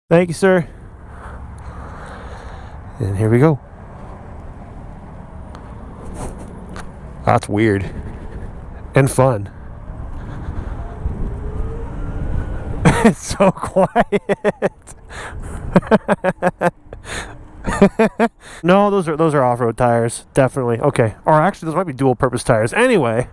Thank you, sir. And here we go. That's weird. And fun. It's so quiet. No, those are off-road tires, definitely. Okay. Or actually, those might be dual-purpose tires. Anyway.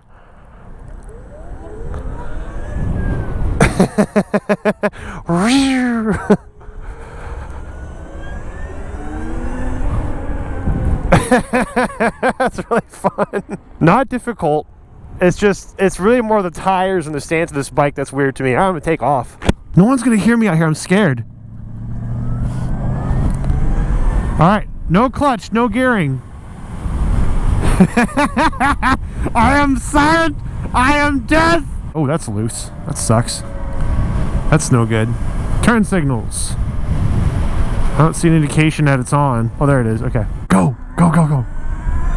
That's really fun. Not difficult. It's really more the tires and the stance of this bike that's weird to me. I'm gonna take off. No one's gonna hear me out here. I'm scared. All right, no clutch, no gearing. I am silent. I am death. Oh, that's loose. That sucks. That's no good. Turn signals. I don't see an indication that it's on. Oh, there it is. Okay. Go, go, go, go.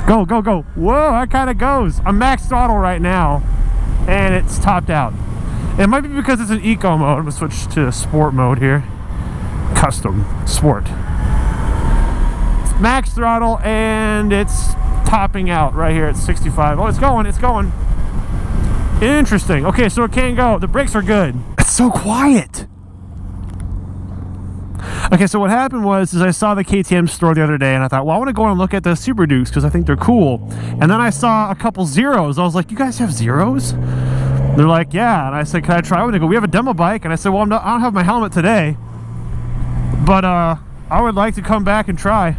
Go, go, go. Whoa, that kind of goes. I'm max throttle right now, and it's topped out. It might be because it's an eco mode. I'm going to switch to sport mode here. Custom. Sport. It's max throttle, and it's topping out right here at 65. Oh, it's going. It's going. Interesting. Okay, so it can go. The brakes are good. It's so quiet. Okay, so what happened was I saw the KTM store the other day, and I thought, well, I want to go and look at the Super Dukes because I think they're cool. And then I saw a couple Zeros. I was like, you guys have Zeros? They're like, yeah. And I said, can I try one? They go, we have a demo bike. And I said, well, I don't have my helmet today, but I would like to come back and try.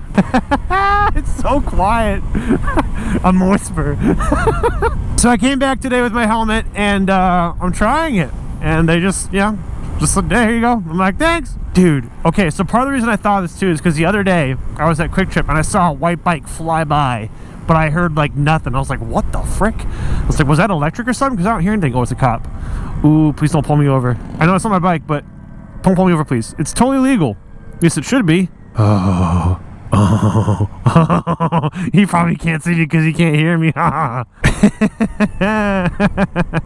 It's so quiet. I'm whisper. So I came back today with my helmet, and I'm trying it. And they just like, there you go. I'm like, thanks. Dude, okay, so part of the reason I thought of this too is because the other day I was at Quick Trip and I saw a white bike fly by, but I heard like nothing. I was like, what the frick? I was like, was that electric or something? Because I don't hear anything. Oh, it's a cop. Ooh, please don't pull me over. I know it's not my bike, but don't pull me over, please. It's totally legal. At least it should be. Oh. He probably can't see me because he can't hear me.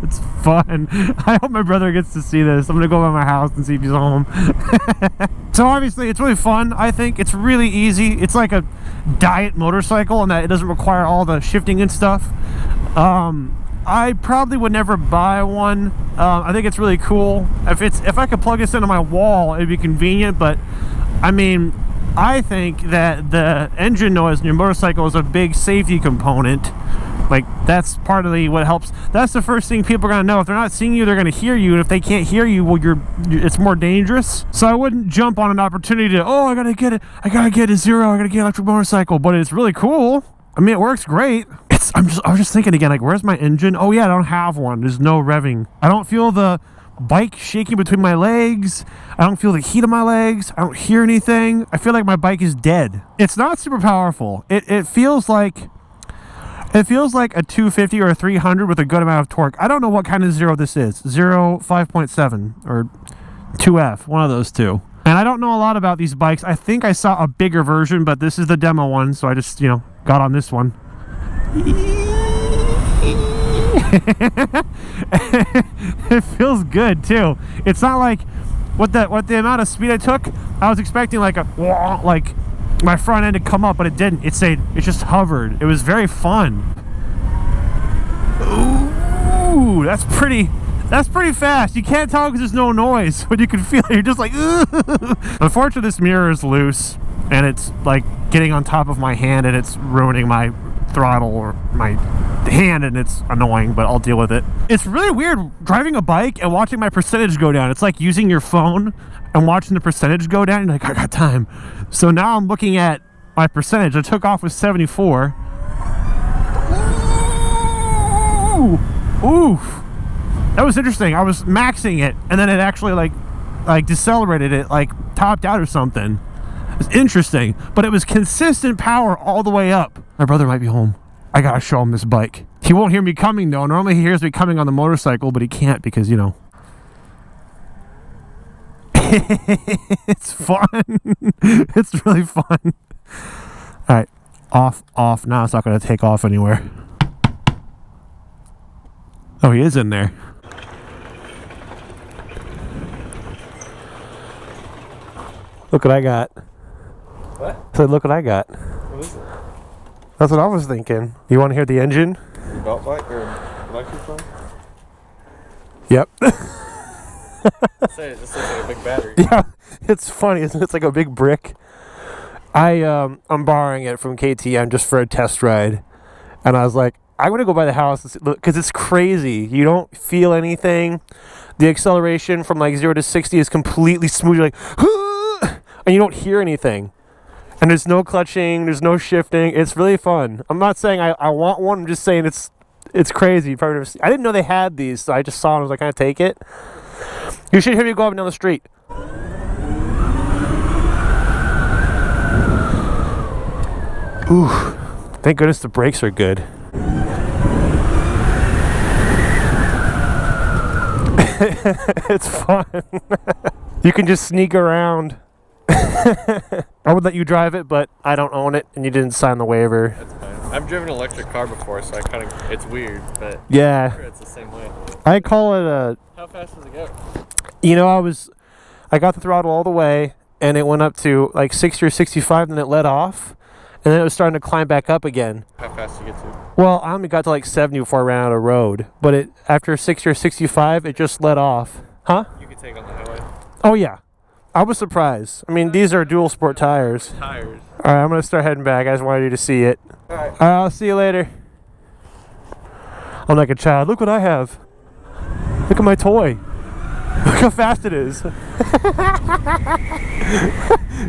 It's fun. I hope my brother gets to see this. I'm gonna go by my house and see if he's home. So obviously it's really fun. I think it's really easy. It's like a diet motorcycle in that it doesn't require all the shifting and stuff. I probably would never buy one. I think it's really cool. If I could plug this into my wall, it'd be convenient, but I mean, I think that the engine noise in your motorcycle is a big safety component. Like, that's part of what helps. That's the first thing people are going to know. If they're not seeing you, they're going to hear you. And if they can't hear you, well, it's more dangerous. So I wouldn't jump on an opportunity to, oh, I got to get it. I got to get a Zero. I got to get an electric motorcycle. But it's really cool. I mean, it works great. I was just thinking again, like, where's my engine? Oh, yeah, I don't have one. There's no revving. I don't feel the bike shaking between my legs. I don't feel the heat of my legs. I don't hear anything. I feel like my bike is dead. It's not super powerful. It feels like a 250 or a 300 with a good amount of torque. I don't know what kind of Zero this is. Zero 5.7 or 2F, one of those two. And I don't know a lot about these bikes. I think I saw a bigger version, but this is the demo one, so I just, got on this one. It feels good too. It's not like what the amount of speed I took. I was expecting like my front end to come up, but it didn't. It just hovered. It was very fun. Ooh, that's pretty fast. You can't tell because there's no noise, but you can feel it. You're just like, ooh. Unfortunately, this mirror is loose, and it's like getting on top of my hand, and it's ruining my throttle or my hand, and it's annoying, but I'll deal with it. It's really weird driving a bike and watching my percentage go down. It's like using your phone and watching the percentage go down. You're like, I got time. So now I'm looking at my percentage. I took off with 74. Ooh. That was interesting. I was maxing it, and then it actually like decelerated it, like topped out or something. It was interesting, but it was consistent power all the way up. My brother might be home. I gotta show him this bike. He won't hear me coming though. Normally he hears me coming on the motorcycle, but he can't because, it's fun. It's really fun. All right, off. Now it's not gonna take off anywhere. Oh, he is in there. Look what I got. What? I said, look what I got. What is it? That's what I was thinking. You want to hear the engine? Belt bike or electric bike? Yep. Say it just looks like a big battery. Yeah, it's funny, isn't it? It's like a big brick. I'm borrowing it from KTM just for a test ride, and I was like, I'm gonna go by the house because it's crazy. You don't feel anything. The acceleration from like 0 to 60 is completely smooth. You're like, and you don't hear anything. And there's no clutching, there's no shifting. It's really fun. I'm not saying I want one. I'm just saying it's crazy. You've probably never seen. I didn't know they had these, so I just saw it and I was like, can I take it? You should hear me go up and down the street. Ooh, thank goodness the brakes are good. It's fun. You can just sneak around. I would let you drive it, but I don't own it, and you didn't sign the waiver. That's fine. I've driven an electric car before, so I kind of, it's weird, but yeah, I'm sure it's the same way. I call it a. How fast does it go? You know, I got the throttle all the way, and it went up to like 60 or 65, and then it let off, and then it was starting to climb back up again. How fast did you get to? Well, I only got to like 70 before I ran out of road, but it after 60 or 65, it just let off. Huh? You could take on the highway. Oh yeah, I was surprised. I mean, these are dual sport tires. Tires. All right, I'm gonna start heading back. I just wanted you to see it. All right. I'll see you later. I'm like a child. Look what I have. Look at my toy. Look how fast it is.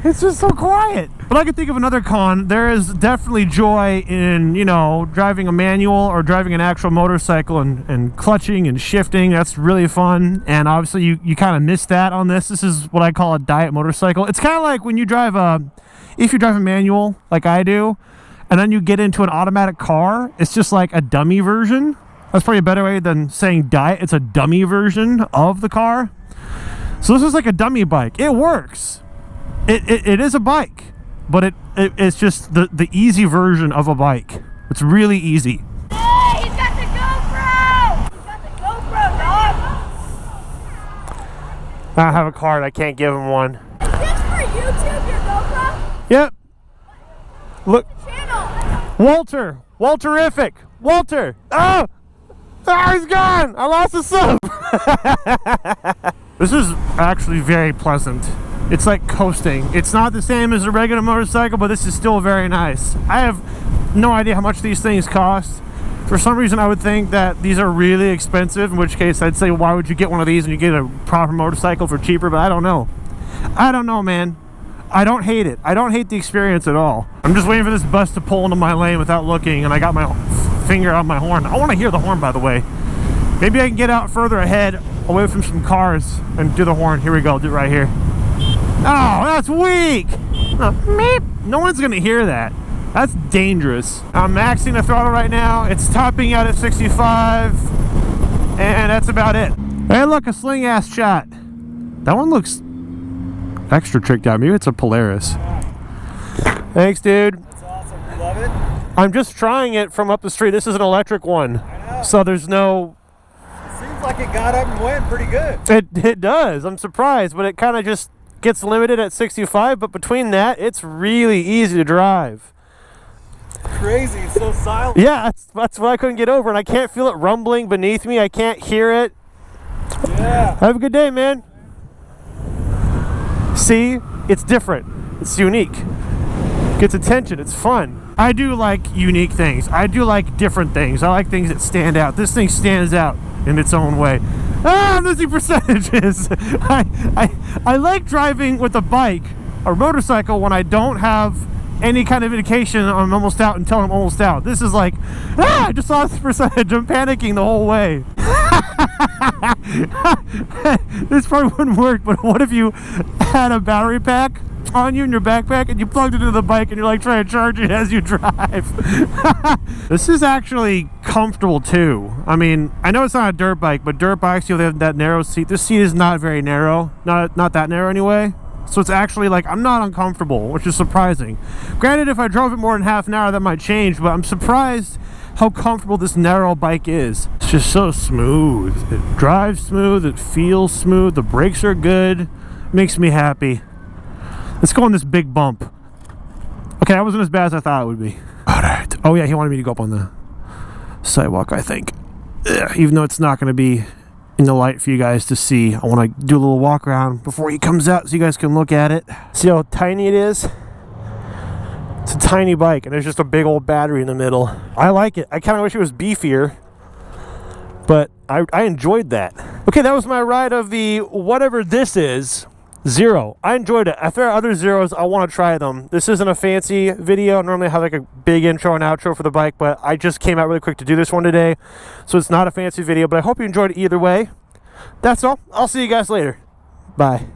It's just so quiet. But I can think of another con. There is definitely joy in, you know, driving a manual or driving an actual motorcycle and clutching and shifting. That's really fun. And obviously you kind of miss that on this. This is what I call a diet motorcycle. It's kind of like when you drive if you drive a manual like I do, and then you get into an automatic car, it's just like a dummy version. That's probably a better way than saying diet. It's a dummy version of the car. So this is like a dummy bike. It works. It is a bike, but it's just the easy version of a bike. It's really easy. Hey, he's got the GoPro! He's got the GoPro, dog! I don't have a card. I can't give him one. Is this for YouTube, your GoPro? Yep. Look. Channel! Walterific. Walter. Oh! Oh, he's gone! I lost the sub! This is actually very pleasant. It's like coasting. It's not the same as a regular motorcycle, but this is still very nice. I have no idea how much these things cost. For some reason, I would think that these are really expensive, in which case I'd say, well, why would you get one of these and you get a proper motorcycle for cheaper? But I don't know. I don't know, man. I don't hate it. I don't hate the experience at all. I'm just waiting for this bus to pull into my lane without looking, and I got my finger on my horn. I want to hear the horn, by the way. Maybe I can get out further ahead, away from some cars, and do the horn. Here we go. Do it right here. Oh, that's weak. Meep. No one's gonna hear that. That's dangerous. I'm maxing the throttle right now. It's topping out at 65, and that's about it. Hey, look, a sling ass shot. That one looks extra tricked out. Maybe it's a Polaris. Thanks, dude. That's awesome. You love it? I'm just trying it from up the street. This is an electric one, so there's no. Seems like it got up and went pretty good. It does. I'm surprised, but it kind of just gets limited at 65. But between that, it's really easy to drive. Crazy. It's so silent. Yeah, that's what I couldn't get over, and I can't feel it rumbling beneath me. I can't hear it. Yeah. Have a good day, man. See, it's different. It's unique. Gets attention. It's fun. I do like unique things. I do like different things. I like things that stand out. This thing stands out in its own way. Ah, I'm losing percentages. I like driving with a bike or motorcycle when I don't have any kind of indication I'm almost out until I'm almost out. This is like, I just lost the percentage. I'm panicking the whole way. This probably wouldn't work, but what if you had a battery pack on you in your backpack and you plugged it into the bike and you're like trying to charge it as you drive? This is actually comfortable too. I mean, I know it's not a dirt bike, but dirt bikes, you know, they have that narrow seat. This seat is not very narrow, not that narrow anyway. So it's actually like, I'm not uncomfortable, which is surprising. Granted, if I drove it more than half an hour, that might change, but I'm surprised how comfortable this narrow bike is. It's just so smooth. It drives smooth, it feels smooth, the brakes are good, makes me happy. Let's go on this big bump. Okay, that wasn't as bad as I thought it would be. Alright. Oh yeah, he wanted me to go up on the sidewalk, I think. Ugh, even though it's not going to be in the light for you guys to see. I want to do a little walk around before he comes out so you guys can look at it. See how tiny it is? It's a tiny bike, and there's just a big old battery in the middle. I like it. I kind of wish it was beefier, but I enjoyed that. Okay, that was my ride of the whatever this is, Zero. I enjoyed it. If there are other Zeros, I want to try them. This isn't a fancy video. Normally I have like a big intro and outro for the bike, but I just came out really quick to do this one today, so it's not a fancy video, but I hope you enjoyed it either way. That's all. I'll see you guys later. Bye.